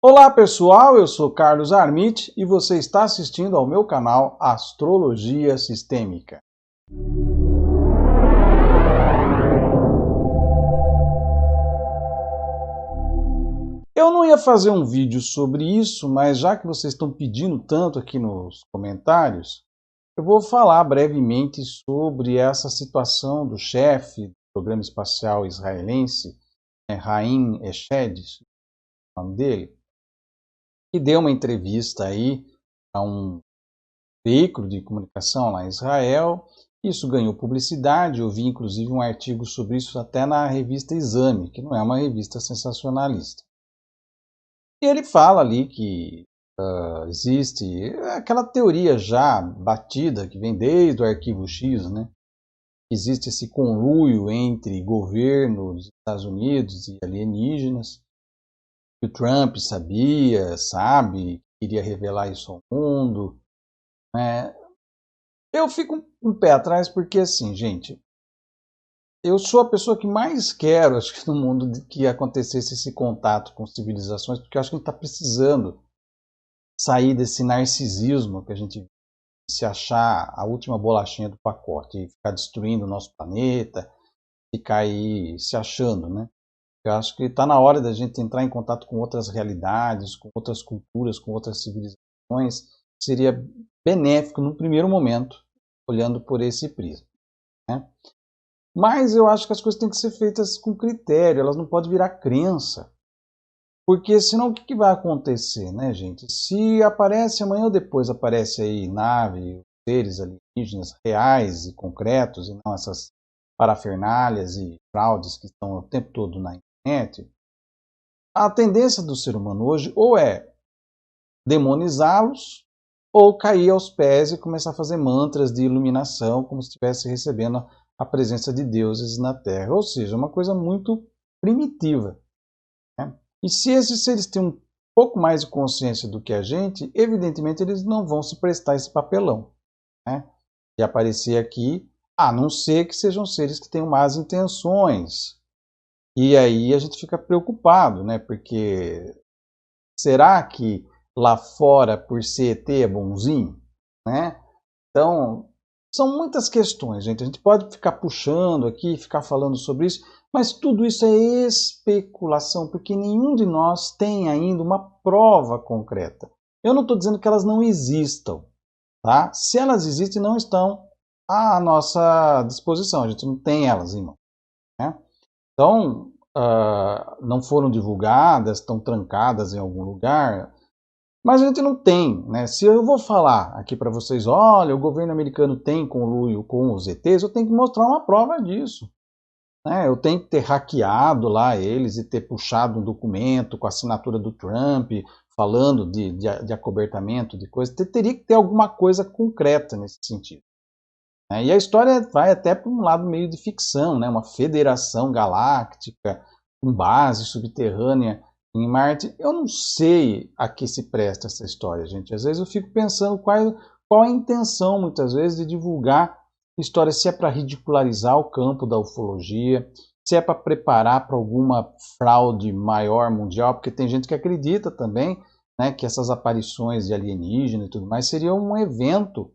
Olá pessoal, eu sou Carlos Armit e você está assistindo ao meu canal Astrologia Sistêmica. Eu não ia fazer um vídeo sobre isso, mas já que vocês estão pedindo tanto aqui nos comentários, eu vou falar brevemente sobre essa situação do chefe do programa espacial israelense, Haim Eshed, o nome dele, que deu uma entrevista aí a um veículo de comunicação lá em Israel. Isso ganhou publicidade, eu vi inclusive um artigo sobre isso até na revista Exame, que não é uma revista sensacionalista. E ele fala ali que existe aquela teoria já batida, que vem desde o Arquivo X, né? Existe esse conluio entre governo dos Estados Unidos e alienígenas, que o Trump sabia, sabe, queria revelar isso ao mundo, né? Eu fico um pé atrás porque, assim, gente, eu sou a pessoa que mais quero, acho que no mundo, que acontecesse esse contato com civilizações, porque eu acho que a gente está precisando sair desse narcisismo que a gente se achar a última bolachinha do pacote e ficar destruindo o nosso planeta, ficar aí se achando, né? Eu acho que está na hora da gente entrar em contato com outras realidades, com outras culturas, com outras civilizações. Seria benéfico no primeiro momento, olhando por esse prisma, né? Mas eu acho que as coisas têm que ser feitas com critério, elas não podem virar crença. Porque senão o que vai acontecer, né, gente? Se aparece amanhã ou depois aparece aí nave, seres alienígenas reais e concretos, e não essas parafernálias e fraudes que estão o tempo todo na internet, a tendência do ser humano hoje ou é demonizá-los ou cair aos pés e começar a fazer mantras de iluminação como se estivesse recebendo a presença de deuses na Terra. Ou seja, uma coisa muito primitiva, né? E se esses seres têm um pouco mais de consciência do que a gente, evidentemente eles não vão se prestar esse papelão, né, de aparecer aqui, a não ser que sejam seres que tenham más intenções. E aí a gente fica preocupado, né, porque será que lá fora, por ser ET, é bonzinho, né? Então, são muitas questões, gente. A gente pode ficar puxando aqui, ficar falando sobre isso, mas tudo isso é especulação, porque nenhum de nós tem ainda uma prova concreta. Eu não estou dizendo que elas não existam, tá? Se elas existem, não estão à nossa disposição. A gente não tem elas em mão, né? Então, não foram divulgadas, estão trancadas em algum lugar. Mas a gente não tem, né? Se eu vou falar aqui para vocês, olha, o governo americano tem conluio com os ETs, eu tenho que mostrar uma prova disso, né? Eu tenho que ter hackeado lá eles e ter puxado um documento com a assinatura do Trump, falando de acobertamento de coisas. Teria que ter alguma coisa concreta nesse sentido, né? E a história vai até para um lado meio de ficção, né? Uma federação galáctica com base subterrânea em Marte. Eu não sei a que se presta essa história, gente. Às vezes eu fico pensando qual a intenção, muitas vezes, de divulgar história, se é para ridicularizar o campo da ufologia, se é para preparar para alguma fraude maior mundial, porque tem gente que acredita também, né, que essas aparições de alienígena e tudo mais seria um evento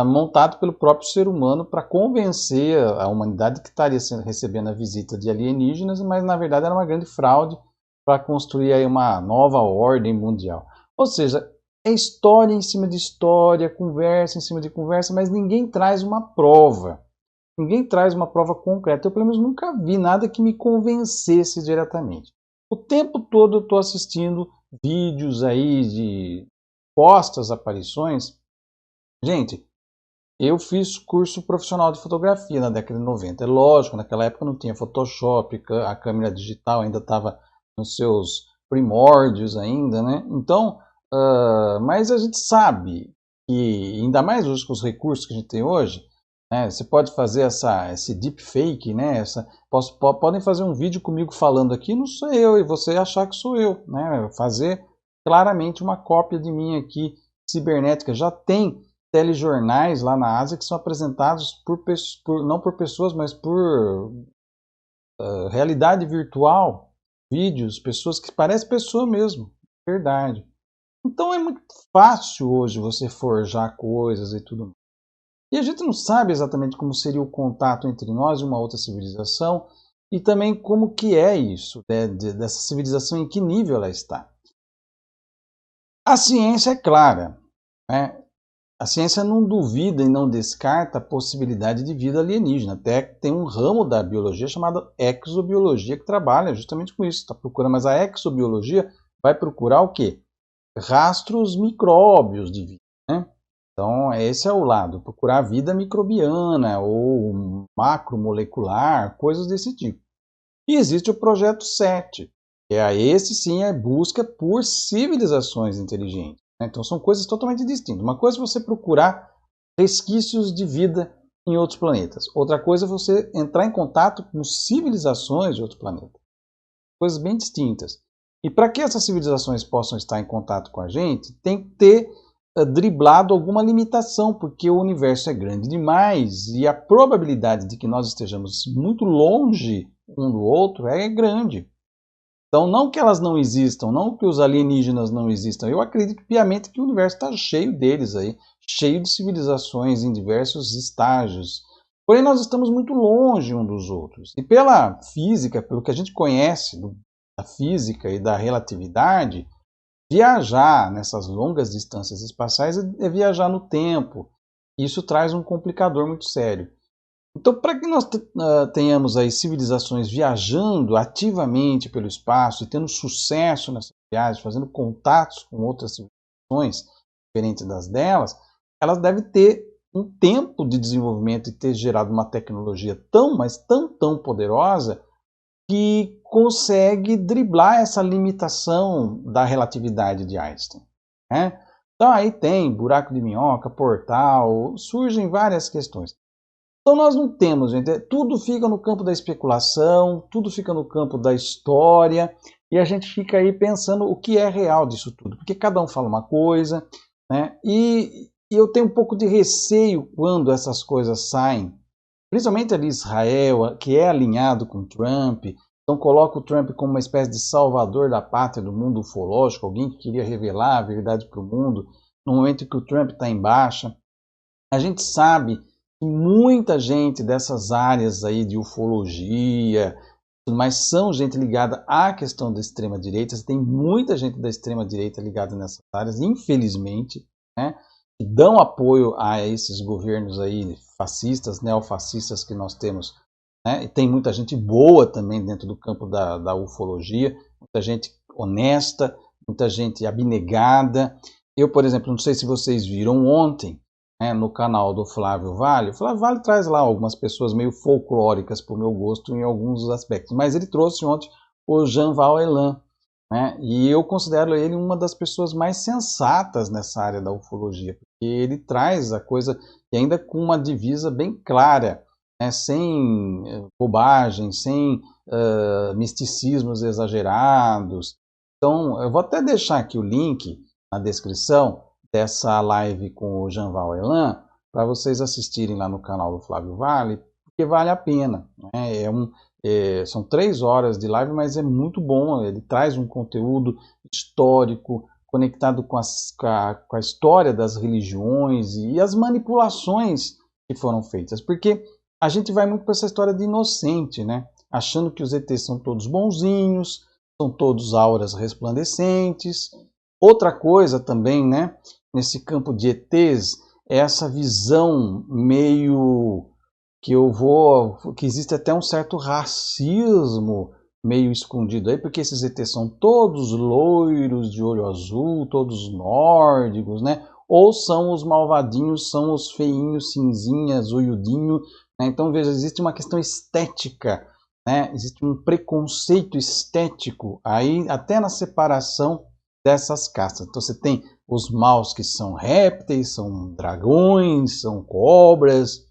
montado pelo próprio ser humano para convencer a humanidade que estaria recebendo a visita de alienígenas, mas na verdade era uma grande fraude para construir aí uma nova ordem mundial. Ou seja, é história em cima de história, conversa em cima de conversa, mas ninguém traz uma prova. Ninguém traz uma prova concreta. Eu, pelo menos, nunca vi nada que me convencesse diretamente. O tempo todo eu estou assistindo vídeos aí de postas aparições. Gente, eu fiz curso profissional de fotografia na década de 90. É lógico, naquela época não tinha Photoshop, a câmera digital ainda estava nos seus primórdios ainda, né? Então, mas a gente sabe que, ainda mais hoje com os recursos que a gente tem hoje, né, você pode fazer esse deepfake, né? Podem fazer um vídeo comigo falando aqui, não sou eu, e você achar que sou eu, né? Fazer claramente uma cópia de mim aqui, cibernética. Já tem telejornais lá na Ásia que são apresentados não por pessoas, mas por realidade virtual, vídeos, pessoas que parecem pessoa mesmo, verdade. Então é muito fácil hoje você forjar coisas e tudo mais. E a gente não sabe exatamente como seria o contato entre nós e uma outra civilização e também como que é isso, né, dessa civilização, em que nível ela está. A ciência é clara, né? A ciência não duvida e não descarta a possibilidade de vida alienígena. Até tem um ramo da biologia chamado exobiologia que trabalha justamente com isso. Está procurando, mas a exobiologia vai procurar o quê? Rastros micróbios de vida, né? Então, esse é o lado, procurar vida microbiana ou macromolecular, coisas desse tipo. E existe o projeto 7, que é esse sim é busca por civilizações inteligentes, né? Então, são coisas totalmente distintas. Uma coisa é você procurar resquícios de vida em outros planetas. Outra coisa é você entrar em contato com civilizações de outros planetas. Coisas bem distintas. E para que essas civilizações possam estar em contato com a gente, tem que ter driblado alguma limitação, porque o universo é grande demais e a probabilidade de que nós estejamos muito longe um do outro é grande. Então, não que elas não existam, não que os alienígenas não existam, eu acredito piamente que o universo está cheio deles aí, cheio de civilizações em diversos estágios. Porém, nós estamos muito longe um dos outros. E pela física, pelo que a gente conhece da física e da relatividade, viajar nessas longas distâncias espaciais é viajar no tempo. Isso traz um complicador muito sério. Então, para que nós tenhamos aí civilizações viajando ativamente pelo espaço e tendo sucesso nessas viagens, fazendo contatos com outras civilizações diferentes das delas, elas devem ter um tempo de desenvolvimento e ter gerado uma tecnologia tão, mas tão poderosa que consegue driblar essa limitação da relatividade de Einstein, né? Então aí tem buraco de minhoca, portal, surgem várias questões. Então nós não temos, gente, tudo fica no campo da especulação, tudo fica no campo da história, e a gente fica aí pensando o que é real disso tudo, porque cada um fala uma coisa, né? E eu tenho um pouco de receio quando essas coisas saem, principalmente ali Israel, que é alinhado com Trump, então coloca o Trump como uma espécie de salvador da pátria do mundo ufológico, alguém que queria revelar a verdade para o mundo, no momento que o Trump está em baixa. A gente sabe que muita gente dessas áreas aí de ufologia, mas são gente ligada à questão da extrema-direita, tem muita gente da extrema-direita ligada nessas áreas, infelizmente, né? Que dão apoio a esses governos aí fascistas, neofascistas que nós temos, né? E tem muita gente boa também dentro do campo da ufologia, muita gente honesta, muita gente abnegada. Eu, por exemplo, não sei se vocês viram ontem, né, no canal do Flávio Vale. O Flávio Vale traz lá algumas pessoas meio folclóricas para o meu gosto em alguns aspectos, mas ele trouxe ontem o Jean-Val Elan, né? E eu considero ele uma das pessoas mais sensatas nessa área da ufologia, porque ele traz a coisa e ainda com uma divisa bem clara, né? Sem bobagem, sem misticismos exagerados. Então, eu vou até deixar aqui o link na descrição dessa live com o Jean-Val Elan para vocês assistirem lá no canal do Flávio Vale, porque vale a pena, né? São 3 horas de live, mas é muito bom. Ele traz um conteúdo histórico conectado com a história das religiões e as manipulações que foram feitas. Porque a gente vai muito para essa história de inocente, né? Achando que os ETs são todos bonzinhos, são todos auras resplandecentes. Outra coisa também, né? Nesse campo de ETs, é essa visão meio que existe até um certo racismo meio escondido aí, porque esses ETs são todos loiros, de olho azul, todos nórdicos, né? Ou são os malvadinhos, são os feinhos, cinzinhas, zoiudinho, né? Então, veja, existe uma questão estética, né? Existe um preconceito estético aí, até na separação dessas castas. Então, você tem os maus que são répteis, são dragões, são cobras,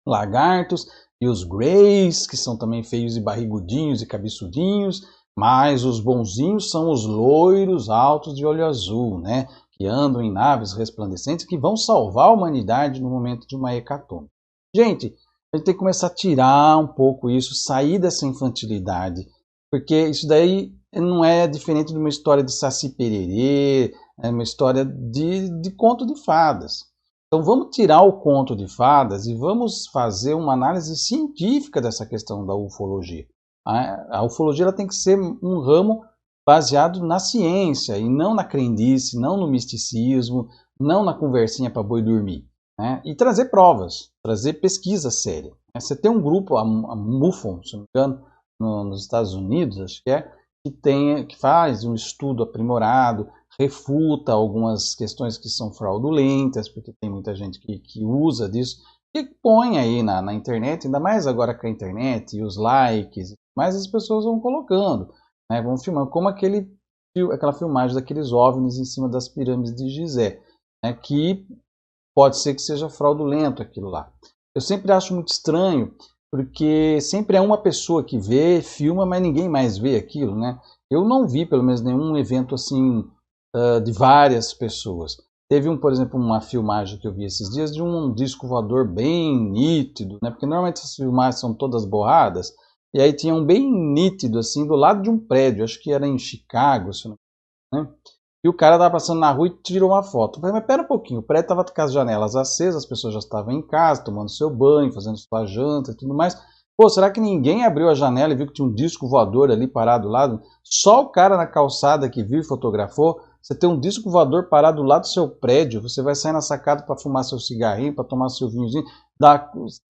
lagartos, e os greys, que são também feios e barrigudinhos e cabeçudinhos, mas os bonzinhos são os loiros altos de olho azul, né? Que andam em naves resplandecentes, que vão salvar a humanidade no momento de uma hecatombe. Gente, a gente tem que começar a tirar um pouco isso, sair dessa infantilidade, porque isso daí não é diferente de uma história de Saci Pererê, é uma história de conto de fadas. Então vamos tirar o conto de fadas e vamos fazer uma análise científica dessa questão da ufologia. A ufologia ela tem que ser um ramo baseado na ciência e não na crendice, não no misticismo, não na conversinha para boi dormir. Né? E trazer provas, trazer pesquisa séria. Você tem um grupo, a MUFON, se não me engano, nos Estados Unidos, acho que é, que faz um estudo aprimorado, refuta algumas questões que são fraudulentas, porque tem muita gente que usa disso, e põe aí na internet, ainda mais agora com a internet e os likes, mas as pessoas vão colocando, né, vão filmando, como aquela filmagem daqueles OVNIs em cima das pirâmides de Gizé, né, que pode ser que seja fraudulento aquilo lá. Eu sempre acho muito estranho, porque sempre é uma pessoa que vê, filma, mas ninguém mais vê aquilo, né? Eu não vi, pelo menos, nenhum evento assim de várias pessoas. Teve, por exemplo, uma filmagem que eu vi esses dias de um disco voador bem nítido, né? Porque normalmente essas filmagens são todas borradas, e aí tinha um bem nítido, assim, do lado de um prédio, acho que era em Chicago, se não me engano, né? E o cara estava passando na rua e tirou uma foto. Eu falei, mas pera um pouquinho, o prédio estava com as janelas acesas, as pessoas já estavam em casa, tomando seu banho, fazendo sua janta e tudo mais. Pô, será que ninguém abriu a janela e viu que tinha um disco voador ali parado do lado? Só o cara na calçada que viu e fotografou. Você tem um disco voador parado do lado do seu prédio, você vai sair na sacada para fumar seu cigarrinho, para tomar seu vinhozinho,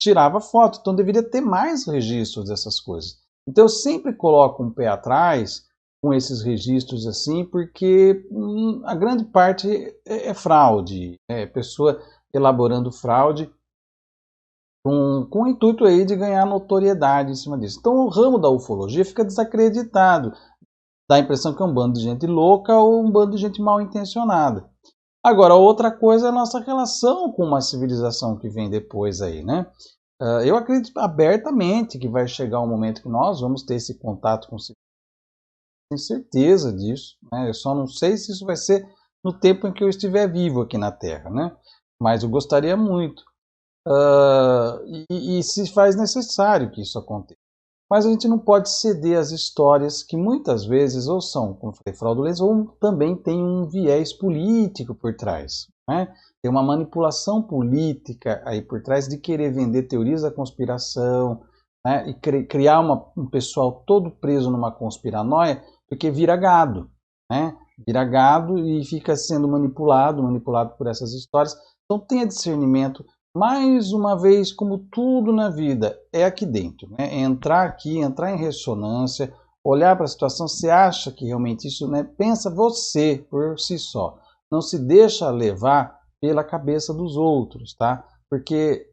tirava foto. Então deveria ter mais registros dessas coisas. Então eu sempre coloco um pé atrás com esses registros assim, porque a grande parte é fraude, é pessoa elaborando fraude com o intuito aí de ganhar notoriedade em cima disso. Então o ramo da ufologia fica desacreditado, dá a impressão que é um bando de gente louca ou um bando de gente mal intencionada. Agora, outra coisa é a nossa relação com uma civilização que vem depois aí, né? Eu acredito abertamente que vai chegar um momento que nós vamos ter esse contato com civilização. Tenho certeza disso, né? Eu só não sei se isso vai ser no tempo em que eu estiver vivo aqui na Terra, né? Mas eu gostaria muito. E se faz necessário que isso aconteça. Mas a gente não pode ceder às histórias que muitas vezes ou são, como eu falei, fraudulentas, ou também tem um viés político por trás, né? Tem uma manipulação política aí por trás de querer vender teorias da conspiração, né? E criar um pessoal todo preso numa conspiranoia, porque vira gado, né? Vira gado e fica sendo manipulado por essas histórias. Então tenha discernimento. Mais uma vez, como tudo na vida, é aqui dentro, né? É entrar aqui, entrar em ressonância, olhar para a situação, você acha que realmente isso, né? Pensa você por si só. Não se deixa levar pela cabeça dos outros, tá? Porque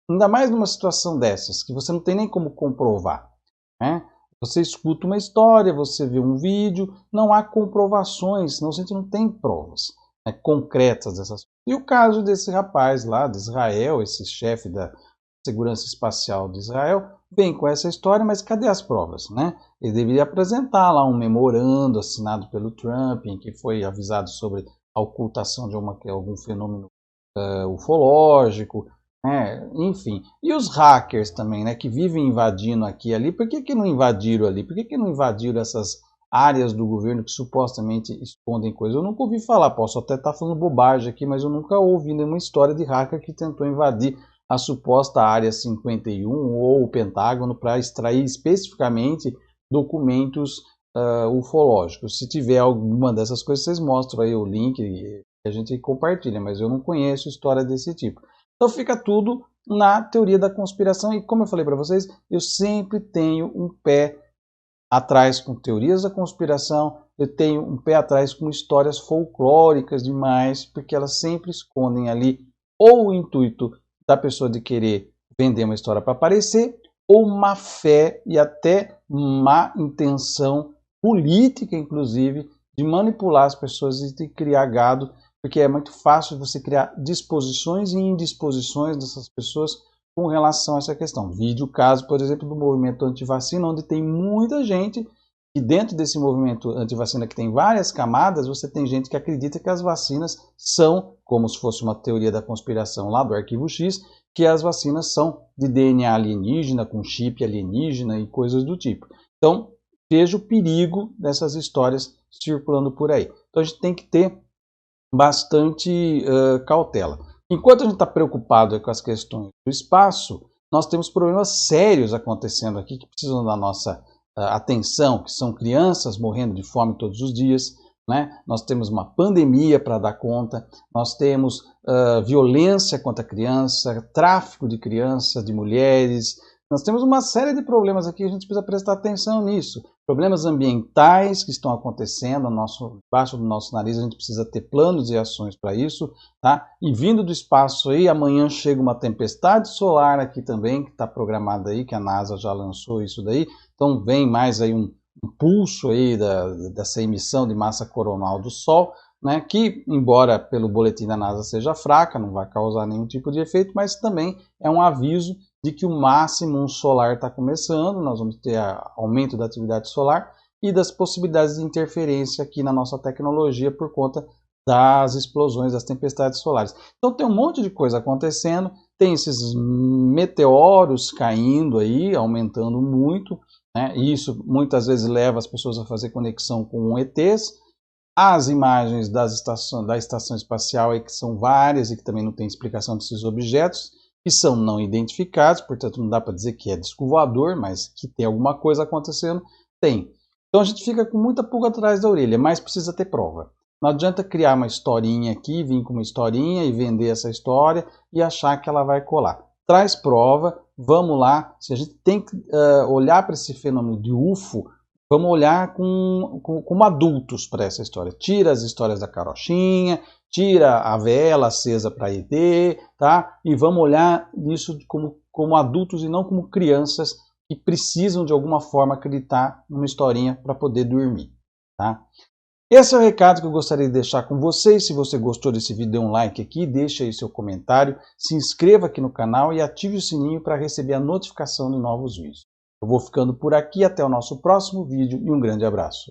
ainda mais numa situação dessas, que você não tem nem como comprovar, né? Você escuta uma história, você vê um vídeo, não há comprovações, senão a gente não tem provas, né, concretas dessas coisas. E o caso desse rapaz lá de Israel, esse chefe da segurança espacial de Israel, vem com essa história, mas cadê as provas, né? Ele deveria apresentar lá um memorando assinado pelo Trump, em que foi avisado sobre a ocultação de algum fenômeno ufológico, né? Enfim. E os hackers também, né, que vivem invadindo aqui e ali, por que não invadiram ali? Por que não invadiram essas áreas do governo que supostamente escondem coisas? Eu nunca ouvi falar, posso até estar falando bobagem aqui, mas eu nunca ouvi nenhuma história de hacker que tentou invadir a suposta área 51 ou o Pentágono para extrair especificamente documentos ufológicos. Se tiver alguma dessas coisas, vocês mostram aí o link e a gente compartilha, mas eu não conheço história desse tipo. Então fica tudo na teoria da conspiração e, como eu falei para vocês, eu sempre tenho um pé atrás com teorias da conspiração, eu tenho um pé atrás com histórias folclóricas demais, porque elas sempre escondem ali ou o intuito da pessoa de querer vender uma história para aparecer, ou má fé e até má intenção política, inclusive, de manipular as pessoas e de criar gado, porque é muito fácil você criar disposições e indisposições dessas pessoas com relação a essa questão. Vide o caso, por exemplo, do movimento antivacina, onde tem muita gente, e dentro desse movimento antivacina que tem várias camadas, você tem gente que acredita que as vacinas são, como se fosse uma teoria da conspiração lá do Arquivo X, que as vacinas são de DNA alienígena, com chip alienígena e coisas do tipo. Então, veja o perigo dessas histórias circulando por aí. Então a gente tem que ter bastante cautela. Enquanto a gente está preocupado com as questões do espaço, nós temos problemas sérios acontecendo aqui que precisam da nossa atenção, que são crianças morrendo de fome todos os dias, né? Nós temos uma pandemia para dar conta, nós temos violência contra a criança, tráfico de crianças, de mulheres, nós temos uma série de problemas aqui, a gente precisa prestar atenção nisso. Problemas ambientais que estão acontecendo debaixo do nosso nariz, a gente precisa ter planos e ações para isso, tá? E vindo do espaço aí, amanhã chega uma tempestade solar aqui também, que está programada aí, que a NASA já lançou isso daí, então vem mais aí um pulso aí dessa emissão de massa coronal do Sol, né, que, embora pelo boletim da NASA seja fraca, não vai causar nenhum tipo de efeito, mas também é um aviso de que o máximo solar está começando, nós vamos ter aumento da atividade solar e das possibilidades de interferência aqui na nossa tecnologia por conta das explosões, das tempestades solares. Então tem um monte de coisa acontecendo, tem esses meteoros caindo aí, aumentando muito, né? E isso muitas vezes leva as pessoas a fazer conexão com ETs. As imagens da estação espacial aí, que são várias e que também não tem explicação desses objetos, que são não identificados, portanto não dá para dizer que é disco voador, mas que tem alguma coisa acontecendo, tem. Então a gente fica com muita pulga atrás da orelha, mas precisa ter prova. Não adianta criar uma historinha aqui, vir com uma historinha e vender essa história e achar que ela vai colar. Traz prova, vamos lá. Se a gente tem que olhar para esse fenômeno de UFO, vamos olhar como adultos para essa história. Tira as histórias da carochinha, tira a vela acesa para ET, tá? E vamos olhar isso como adultos e não como crianças que precisam de alguma forma acreditar numa historinha para poder dormir, tá? Esse é o recado que eu gostaria de deixar com vocês. Se você gostou desse vídeo, dê um like aqui, deixe aí seu comentário, se inscreva aqui no canal e ative o sininho para receber a notificação de novos vídeos. Eu vou ficando por aqui, até o nosso próximo vídeo e um grande abraço.